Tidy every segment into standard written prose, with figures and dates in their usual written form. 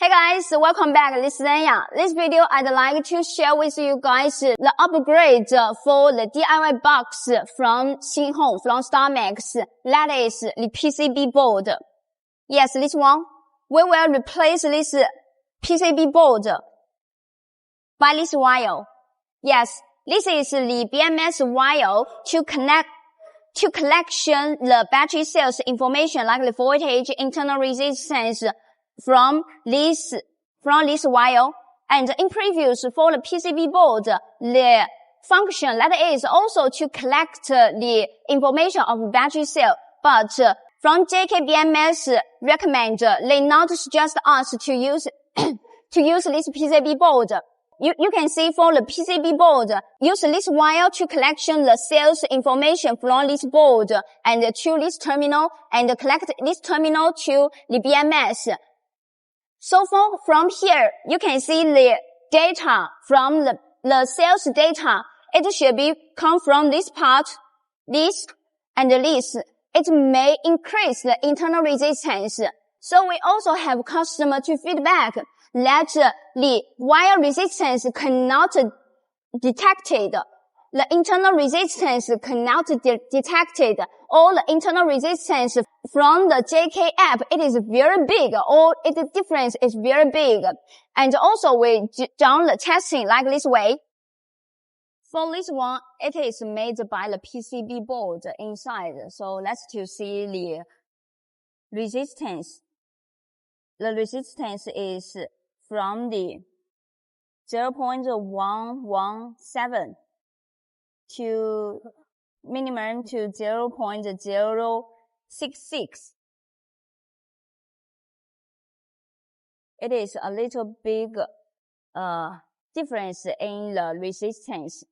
Hey guys, welcome back. This is Anya. This video I'd like to share with you guys the upgrade for the DIY box from Starmax. That is the PCB board. Yes, this one. We will replace this PCB board by this wire. Yes, this is the BMS wire to collection the battery cells information like the voltage, internal resistance from this wire. And in previous for the PCB board, the function that is also to collect the information of battery cell. But from JK BMS recommend they not suggest us to use this PCB board. You can see for the PCB board, use this wire to collection the cells information from this board and to this terminal and collect this terminal to the BMS. So from here, you can see the data from the cells data. It should be come from this part, this, and this. It may increase the internal resistance. So we also have customer to feedback that the wire resistance cannot detected. The internal resistance cannot detected. All the internal resistance from the JK app, it is very big, or its difference is very big. And also we done the testing like this way. For this one, it is made by the PCB board inside. So let's to see the resistance. The resistance is from the 0.117 to minimum to 0.066. It is a little big difference in the resistance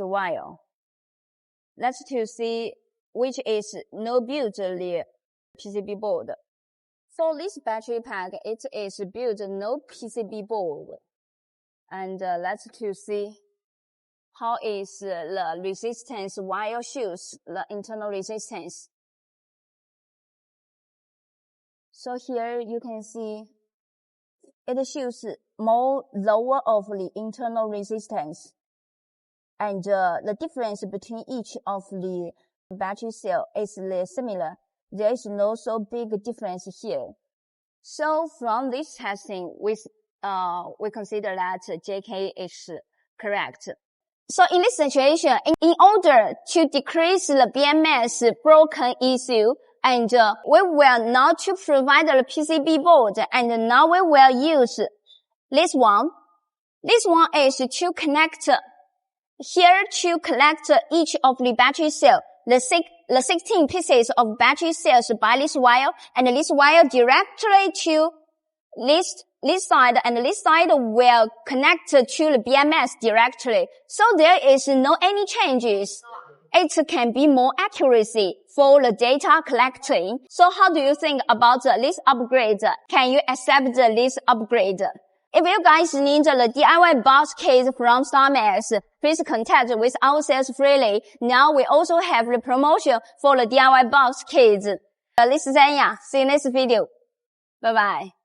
wire. Let's to see which is no build the PCB board. For this battery pack, it is built no PCB board. And let's to see how is the resistance wire shows the internal resistance. So here you can see it shows more lower of the internal resistance. And the difference between each of the battery cell is similar. There is no so big difference here. So from this testing, we consider that JK is correct. So in this situation, in order to decrease the BMS broken issue, and we will not to provide the PCB board, and now we will use this one. This one is to connect here to collect each of the battery cell, the 16 pieces of battery cells by this wire, and this wire directly to this side, and this side will connect to the BMS directly. So there is no any changes. It can be more accuracy for the data collecting. So how do you think about this upgrade? Can you accept this upgrade? If you guys need the DIY box kits from Starmax, please contact with our sales freely. Now we also have the promotion for the DIY box kits. This is Anya. See you next video. Bye bye.